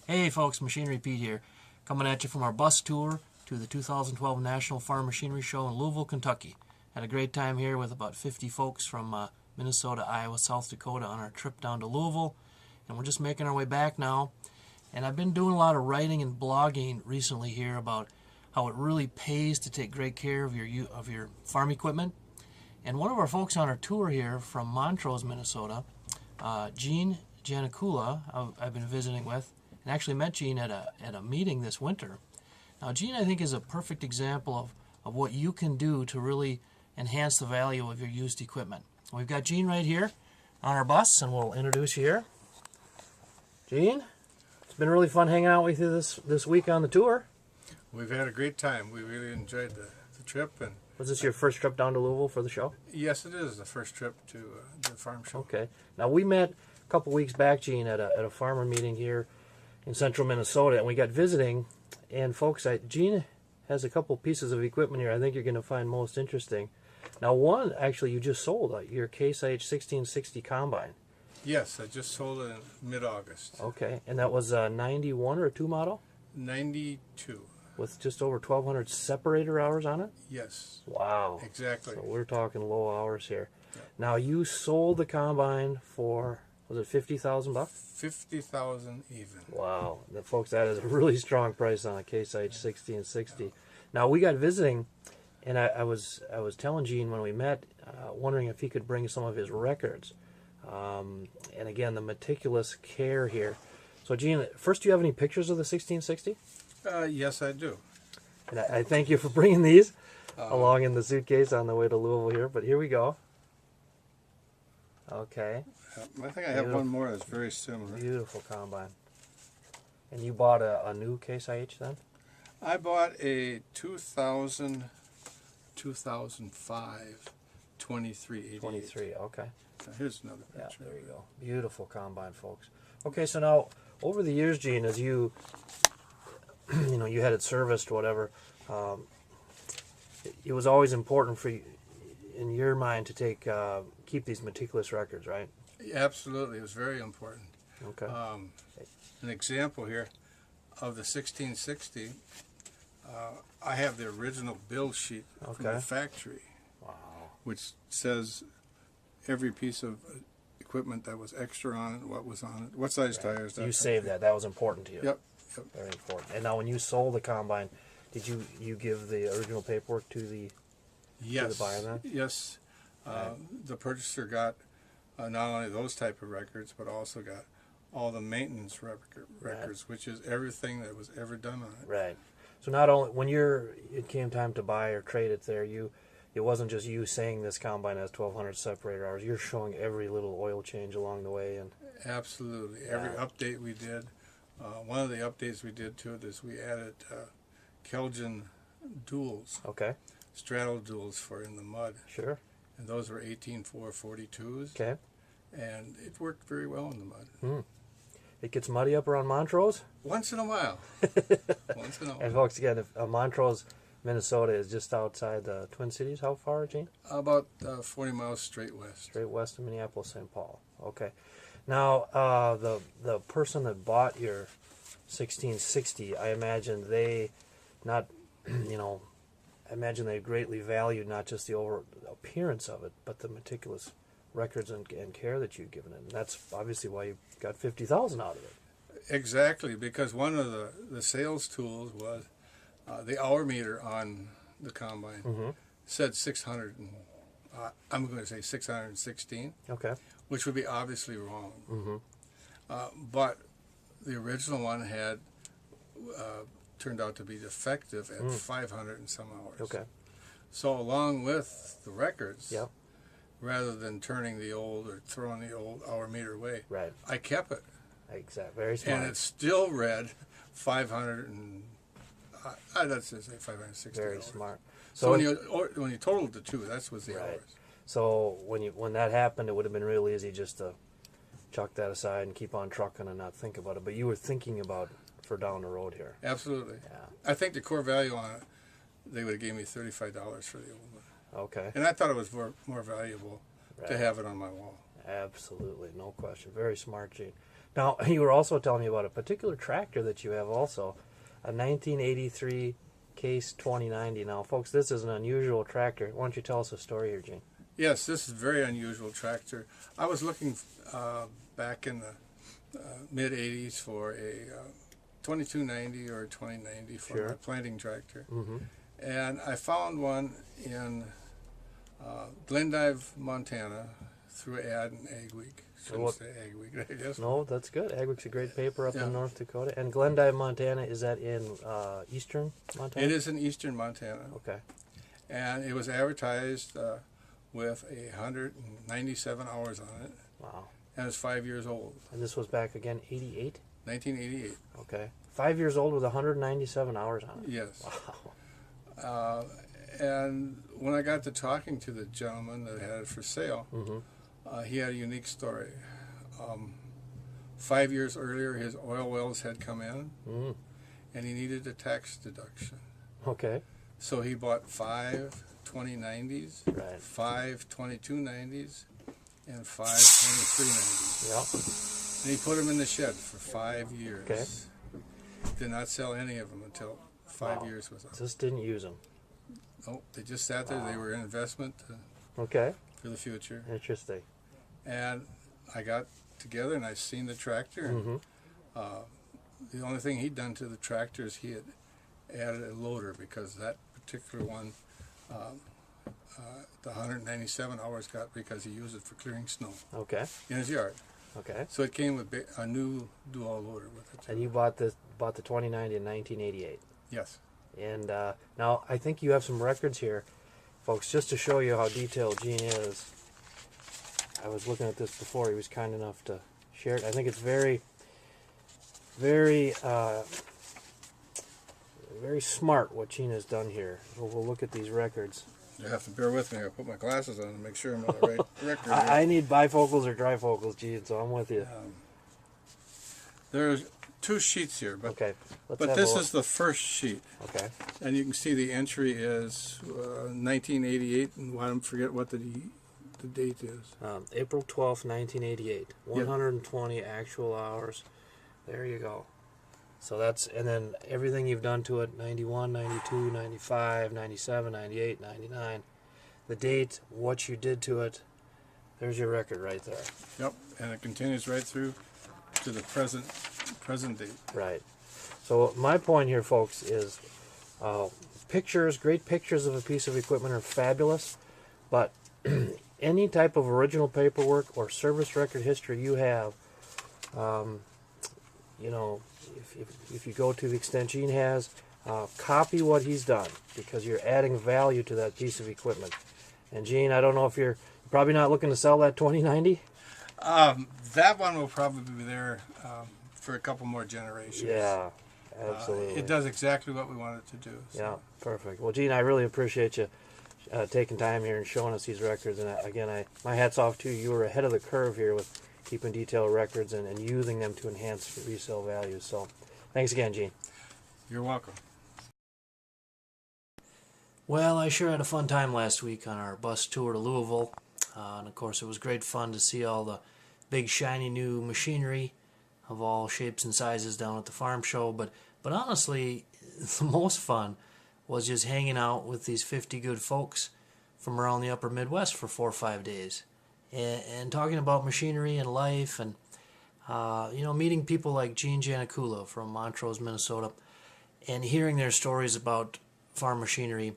Hey folks, Machinery Pete here, coming at you from our bus tour to the 2012 National Farm Machinery Show in Louisville, Kentucky. Had a great time here with about 50 folks from Minnesota, Iowa, South Dakota on our trip down to Louisville, and we're just making our way back now. And I've been doing a lot of writing and blogging recently here about how it really pays to take great care of your farm equipment. And one of our folks on our tour here from Montrose, Minnesota, Gene Janicula, I've been visiting with, and actually met Gene at a meeting this winter. Now, Gene, I think, is a perfect example of what you can do to really enhance the value of your used equipment. We've got Gene right here on our bus, and we'll introduce you here. Gene, it's been really fun hanging out with you this week on the tour. We've had a great time. We really enjoyed the trip. And was this your first trip down to Louisville for the show? Yes, it is the first trip to the farm show. Okay. Now, we met a couple weeks back, Gene, at a farmer meeting here in central Minnesota, and we got visiting. And folks, Gene has a couple pieces of equipment here I think you're going to find most interesting. Now, one, actually, you just sold your Case IH 1660 combine. Yes, I just sold it in mid-August. Okay, and that was a 91 or 2 model? 92. With just over 1,200 separator hours on it? Yes. Wow. Exactly. So we're talking low hours here. Yeah. Now, you sold the combine for, was it $50,000? $50,000 even. Wow. Folks, that is a really strong price on a Case IH 1660. Yeah. Now, we got visiting, and I was telling Gene when we met, wondering if he could bring some of his records. And again, the meticulous care here. So, Gene, first, do you have any pictures of the 1660? Yes, I do. And I thank you for bringing these along in the suitcase on the way to Louisville here. But here we go. Okay. I think I have one more that's very similar. Beautiful combine. And you bought a new Case IH then? I bought a 2005 2388. 23, okay. Here's another picture. Yeah, there you go. Beautiful combine, folks. Okay, so now, over the years, Gene, as you you had it serviced, whatever, it was always important for you, in your mind, to keep these meticulous records, right? Absolutely, it was very important. Okay. An example here of the 1660, I have the original build sheet from the factory. Wow. Which says every piece of equipment that was extra on it, what was on it, what size tires. You saved that. That was important to you. Yep. Very important. And now, when you sold the combine, did you give the original paperwork to the buyer then? Yes. The purchaser got not only those type of records, but also got all the maintenance records, which is everything that was ever done on it. Right. So not only when it came time to buy or trade it there, it wasn't just you saying this combine has 1,200 separator hours. You're showing every little oil change along the way. And absolutely. Every update we did. One of the updates we did to it is we added Kelgen duals. Okay. Straddle duals for in the mud. Sure. And those were 18.442s. Okay. And it worked very well in the mud. Hmm. It gets muddy up around Montrose? Once in a while. Once in a while. And folks, again, Montrose, Minnesota is just outside the Twin Cities. How far, Gene? About 40 miles straight west. Straight west of Minneapolis, St. Paul. Okay. Now, the person that bought your 1660, I imagine they greatly valued not just the over appearance of it, but the meticulous records and care that you've given it. And that's obviously why you got $50,000 out of it. Exactly, because one of the sales tools was the hour meter on the combine said 600. I'm going to say 616. Okay. Which would be obviously wrong. But the original one had turned out to be defective at 500 and some hours. Okay. So along with the records, yep, rather than turning the old or throwing the old hour meter away, right, I kept it. Exactly. Very smart. And it still read 500 and let's just say 560 Very hours. smart. So when you totaled the two, that was the hours. So when that happened, it would have been real easy just to chuck that aside and keep on trucking and not think about it. But you were thinking about for down the road here. Absolutely. Yeah. I think the core value on it, they would have gave me $35 for the old one. Okay. And I thought it was more valuable to have it on my wall. Absolutely, no question. Very smart, Gene. Now, you were also telling me about a particular tractor that you have also, a 1983 Case 2090. Now, folks, this is an unusual tractor. Why don't you tell us a story here, Gene? Yes, this is a very unusual tractor. I was looking back in the mid-'80s for a 2290 or a 2090 for my planting tractor. And I found one in Glendive, Montana, through ad and Ag Week. Shouldn't say Ag Week, I guess. No, that's good. Ag Week's a great paper up in North Dakota. And Glendive, Montana, is that in eastern Montana? It is in eastern Montana. Okay. And it was advertised with 197 hours on it. Wow. And it's 5 years old. And this was back again, 88? 1988. Okay. 5 years old with 197 hours on it? Yes. Wow. And when I got to talking to the gentleman that had it for sale, he had a unique story. 5 years earlier, his oil wells had come in, and he needed a tax deduction. Okay. So he bought 5 2090s, Right. 5 2290s, and 5 2390s. Yep. And he put them in the shed for 5 years. Okay. Did not sell any of them until 5 years was up. Just didn't use them. Oh, they just sat there. They were an investment Okay. for the future. Interesting. And I got together and I seen the tractor. And, the only thing he'd done to the tractor is he had added a loader because that particular one, the 197 hours got because he used it for clearing snow Okay. in his yard. Okay. So it came with a new dual loader with it. And you bought the 2090 in 1988. Yes. And now I think you have some records here, folks, just to show you how detailed Gene is. I was looking at this before. He was kind enough to share it. I think it's very, very, very smart what Gene has done here. We'll look at these records. You have to bear with me. I put my glasses on to make sure I'm on the right record. I need bifocals or trifocals, Gene, so I'm with you. There's 2 sheets here, but Okay. but this is the first sheet. Okay. And you can see the entry is 1988, and I don't forget what the date is. April 12th, 1988. 120 actual hours. There you go. So that's, and then everything you've done to it, 91, 92, 95, 97, 98, 99. The date, what you did to it, there's your record right there. Yep, and it continues right through to the present date. Right. So my point here, folks, is pictures, great pictures of a piece of equipment are fabulous, but any type of original paperwork or service record history you have, you know, if you go to the extent Gene has, copy what he's done because you're adding value to that piece of equipment. And Gene, I don't know if you're probably not looking to sell that 2090. That one will probably be there for a couple more generations. Yeah, absolutely. It does exactly what we want it to do. So. Yeah, perfect. Well, Gene, I really appreciate you taking time here and showing us these records. And again, my hat's off to you. You were ahead of the curve here with keeping detailed records and using them to enhance resale value. So thanks again, Gene. You're welcome. Well, I sure had a fun time last week on our bus tour to Louisville. And of course, it was great fun to see all the big, shiny new machinery of all shapes and sizes down at the farm show. But honestly, the most fun was just hanging out with these 50 good folks from around the upper Midwest for 4 or 5 days. And talking about machinery and life and, you know, meeting people like Gene Janikula from Montrose, Minnesota, and hearing their stories about farm machinery.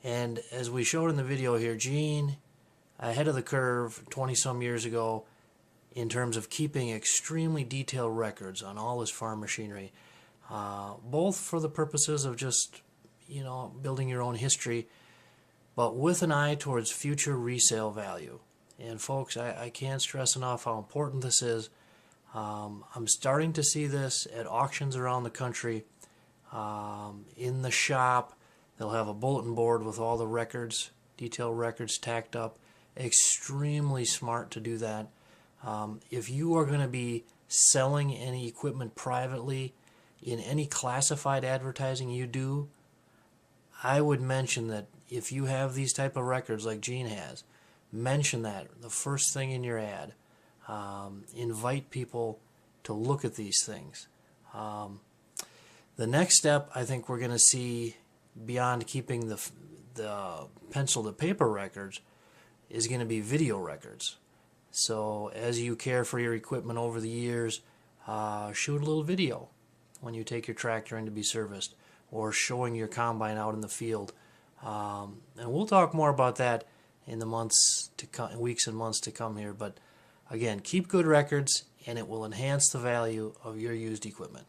And as we showed in the video here, Gene, ahead of the curve 20-some years ago in terms of keeping extremely detailed records on all his farm machinery, both for the purposes of just, you know, building your own history, but with an eye towards future resale value. And folks, I can't stress enough how important this is. I'm starting to see this at auctions around the country. In the shop, they'll have a bulletin board with all the records, detailed records tacked up. Extremely smart to do that. If you are going to be selling any equipment privately in any classified advertising you do, I would mention that if you have these type of records like Gene has, mention that the first thing in your ad. invite people to look at these things. The next step I think we're going to see, beyond keeping the pencil to paper records, is going to be video records. So as you care for your equipment over the years, shoot a little video when you take your tractor in to be serviced, or showing your combine out in the field. And we'll talk more about that in the months to come, weeks and months to come here. But again, keep good records, and it will enhance the value of your used equipment.